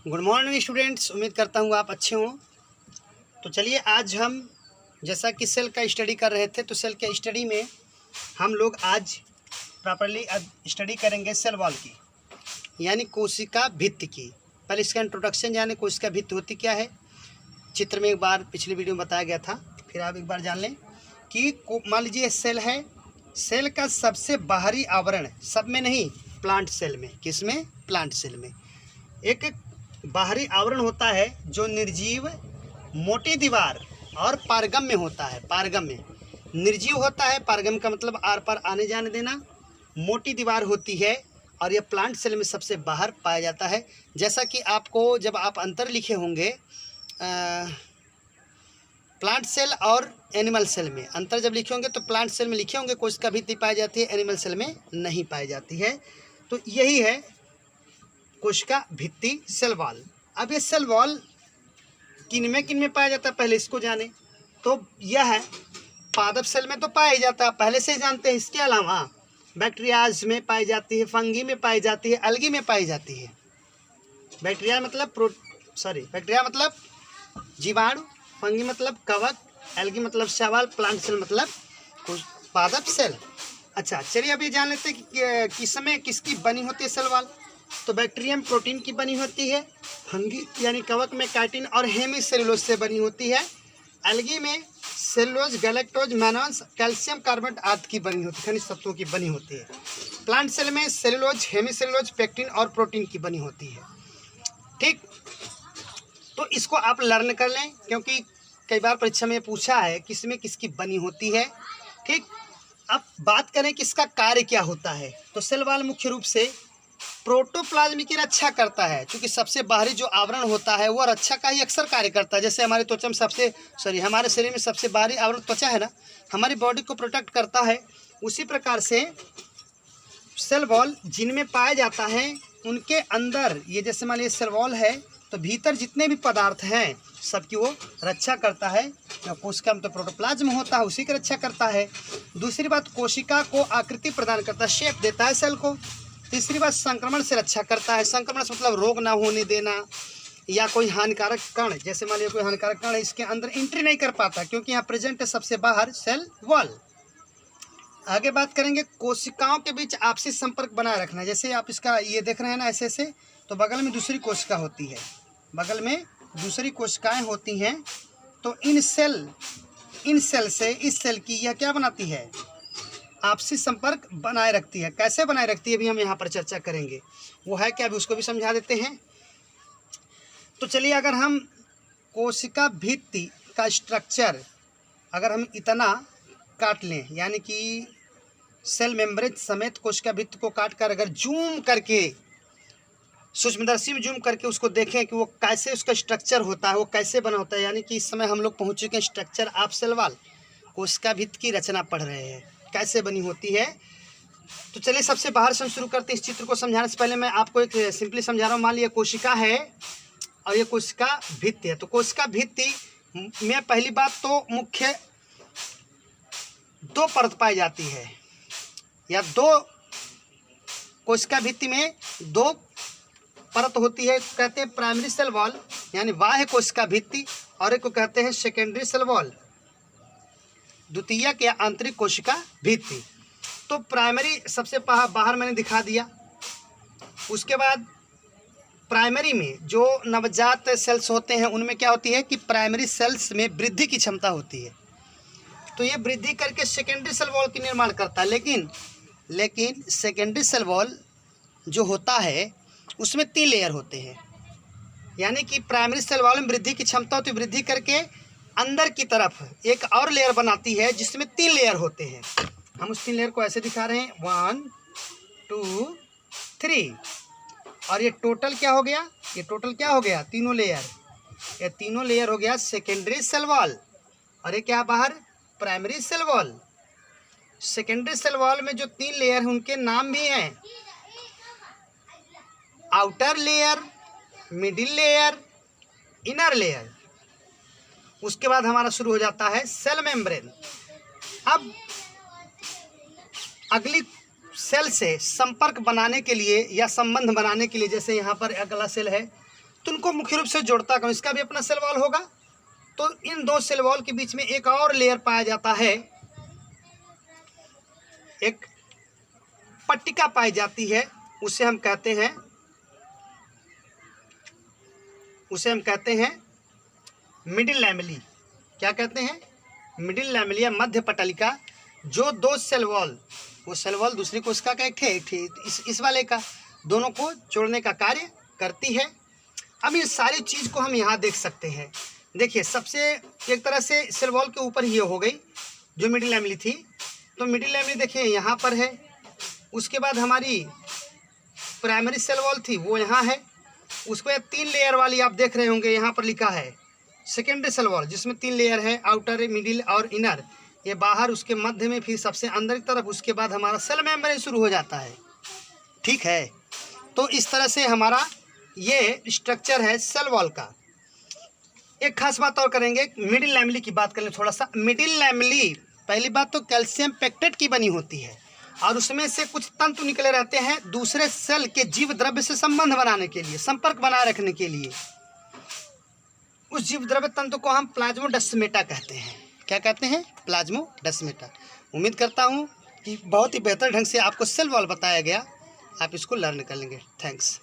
Good morning students, उम्मीद करता हूँ आप अच्छे हों। तो चलिए आज हम जैसा कि सेल का स्टडी कर रहे थे, तो सेल के स्टडी में हम लोग आज प्रॉपरली स्टडी करेंगे सेल वॉल की, यानी कोशिका भित्ति की। पहले इसका इंट्रोडक्शन जाने, कोशिका भित्ति होती क्या है। चित्र में एक बार पिछली वीडियो में बताया गया था, फिर आप एक बार जान लें कि मान लीजिए सेल है, सेल का सबसे बाहरी आवरण, सब में नहीं, प्लांट सेल में, किसमें, प्लांट सेल में एक बाहरी आवरण होता है जो निर्जीव, मोटी दीवार और पारगम्य होता है। पारगम्य निर्जीव होता है, पारगम्य का मतलब आर पार आने जाने देना, मोटी दीवार होती है और यह प्लांट सेल में सबसे बाहर पाया जाता है। जैसा कि आपको जब आप अंतर लिखे होंगे प्लांट सेल और एनिमल सेल में, अंतर जब लिखे होंगे तो प्लांट सेल में लिखे होंगे कोशिका भित्ति पाई जाती है, एनिमल सेल में नहीं पाई जाती है। तो यही है कोशिका भित्ति, सेल वॉल। अब ये सेल वॉल किन में पाया जाता है, पहले इसको जाने। तो यह है पादप सेल में तो पाया ही जाता है, पहले से ही जानते हैं। इसके अलावा बैक्टीरियाज में पाई जाती है, फंगी में पाई जाती है, एल्गी में पाई जाती है। बैक्टीरिया मतलब बैक्टीरिया मतलब जीवाणु, फंगी मतलब कवक, एल्गी मतलब शैवाल, प्लांट सेल मतलब पादप सेल। अच्छा चलिए अभी जान लेते हैं कि किसमें किसकी बनी होती है सेल वॉल। तो बैक्टीरियम प्रोटीन की बनी होती है, फंगी यानी कवक में काइटिन और हेमीसेलुलोज से बनी होती है, एल्गी में cellulose, galactose, mannose, calcium carbonate आदि की बनी होती है, खनिज तत्वों की बनी होती है। प्लांट सेल में सेलुलोज, हेमीसेलुलोज, पेक्टिन और प्रोटीन की बनी होती है। ठीक, तो इसको आप लर्न कर लें, क्योंकि कई बार परीक्षा में पूछा है किसमें किसकी बनी होती है। ठीक, अब बात करें कि इसका कार्य क्या होता है। तो सेल वॉल मुख्य रूप से प्रोटोप्लाज्म की रक्षा करता है, क्योंकि सबसे बाहरी जो आवरण होता है वो रक्षा का ही अक्सर कार्य करता है। जैसे हमारे त्वचा में हमारे शरीर में सबसे बाहरी आवरण त्वचा है ना, हमारी बॉडी को प्रोटेक्ट करता है। उसी प्रकार से सेल वॉल जिनमें पाया जाता है उनके अंदर, ये जैसे मान लीजिए सेल वॉल है तो भीतर जितने भी पदार्थ हैं सबकी वो रक्षा करता है। कोशिका में तो प्रोटोप्लाज्म होता है, उसी की रक्षा करता है। दूसरी बात, कोशिका को आकृति प्रदान करता है, शेप देता है सेल को। तीसरी बात, संक्रमण से रक्षा करता है। संक्रमण से मतलब रोग ना होने देना, या कोई हानिकारक कण, जैसे मान लीजिए कोई हानिकारक कण इसके अंदर एंट्री नहीं कर पाता, क्योंकि यहाँ प्रेजेंट है सबसे बाहर सेल वॉल। आगे बात करेंगे कोशिकाओं के बीच आपसी संपर्क बनाए रखना। जैसे आप इसका ये देख रहे हैं ना ऐसे ऐसे, तो बगल में दूसरी कोशिका होती है, बगल में दूसरी कोशिकाएं होती हैं। तो इन सेल से इस सेल की यह क्या बनाती है, आपसी संपर्क बनाए रखती है। कैसे बनाए रखती है भी हम यहाँ पर चर्चा करेंगे, वो है क्या, अभी उसको भी समझा देते हैं। तो चलिए अगर हम कोशिका भित्ति का स्ट्रक्चर अगर हम इतना काट लें, यानी कि सेल मेम्ब्रेन समेत कोशिका भित्ति को काट कर अगर जूम करके, सूक्ष्मदर्शी में जूम करके उसको देखें कि वो कैसे उसका स्ट्रक्चर होता है, वो कैसे बना होता है, यानी कि इस समय हम लोग पहुँच चुके हैं स्ट्रक्चर ऑफ सेल वॉल। कोशिका भित्ति की रचना पढ़ रहे हैं, कैसे बनी होती है। तो चलिए सबसे बाहर से हम शुरू करते हैं। इस चित्र को समझाने से पहले मैं आपको एक सिंपली समझा रहा हूँ। मान लीजिए कोशिका है और ये कोशिका भित्ति है। तो कोशिका भित्ति में पहली बात तो मुख्य दो परत पाई जाती है, या दो, कोशिका भित्ति में दो परत होती है। कहते हैं प्राइमरी सेल वॉल यानी बाह्य कोशिका भित्ति, और एक को कहते हैं सेकेंडरी सेल वॉल, द्वितीयक या आंतरिक कोशिका भित्ति। तो प्राइमरी सबसे बाहर मैंने दिखा दिया। उसके बाद प्राइमरी में जो नवजात सेल्स होते हैं उनमें क्या होती है कि प्राइमरी सेल्स में वृद्धि की क्षमता होती है, तो ये वृद्धि करके सेकेंडरी सेल वॉल की निर्माण करता है। लेकिन सेकेंडरी सेल वॉल जो होता है उसमें 3 लेयर होते हैं, यानी कि प्राइमरी सेल वॉल में वृद्धि की क्षमता होती है, वृद्धि करके अंदर की तरफ एक और लेयर बनाती है जिसमें 3 लेयर होते हैं। हम उस 3 लेयर को ऐसे दिखा रहे हैं, 1 2 3, और ये टोटल क्या हो गया, तीनों लेयर, ये तीनों लेयर हो गया सेकेंडरी सेल वॉल। और ये क्या बाहर, primary cell wall. Secondary cell wall में जो 3 लेयर हैं उनके नाम भी हैं, outer layer, middle layer, inner layer. उसके बाद हमारा शुरू हो जाता है सेल मेम्ब्रेन। अब अगली सेल से संपर्क बनाने के लिए या संबंध बनाने के लिए, जैसे यहाँ पर अगला सेल है तो उनको मुख्य रूप से जोड़ता कौन, इसका भी अपना सेल वॉल होगा। तो इन दो सेल वॉल के बीच में एक और लेयर पाया जाता है, एक पट्टिका पाई जाती है, उसे हम कहते हैं मिडिल लैमेली। क्या कहते हैं? मिडिल लैमेली या मध्य पटलिका। जो दो सेल वॉल, वो सेल वॉल दूसरी कोशिका का एक थे इस वाले का, दोनों को जोड़ने का कार्य करती है। अब ये सारी चीज़ को हम यहाँ देख सकते हैं। देखिए, सबसे एक तरह से सेल वॉल के ऊपर ये हो गई जो मिडिल लैमेली थी। तो मिडिल लैमेली देखिए यहाँ पर है। उसके बाद हमारी प्राइमरी सेल वॉल थी वो यहाँ है। उसके बाद 3 लेयर वाली आप देख रहे होंगे, यहाँ पर लिखा है सेकेंडरी सेल वॉल, जिसमें 3 लेयर है, आउटर, मिडिल और इनर। ये बाहर, उसके मध्य में, फिर सबसे अंदर की तरफ, उसके बाद हमारा सेल मेम्ब्रेन शुरू हो जाता है। ठीक है, तो इस तरह से हमारा ये स्ट्रक्चर है सेल वॉल का। एक खास बात और करेंगे, मिडिल लैमेली की बात करें थोड़ा सा। मिडिल लैमेली पहली बात तो कैल्शियम पेक्टेट की बनी होती है और उसमें से कुछ तंतु निकले रहते हैं दूसरे सेल के जीव द्रव्य से संबंध बनाने के लिए, संपर्क बनाए रखने के लिए। उस जीव द्रव्य तंतु को हम प्लाज्मोडेस्माटा कहते हैं। क्या कहते हैं? प्लाज्मोडेस्माटा। उम्मीद करता हूँ कि बहुत ही बेहतर ढंग से आपको सेल वॉल बताया गया, आप इसको लर्न कर लेंगे। थैंक्स।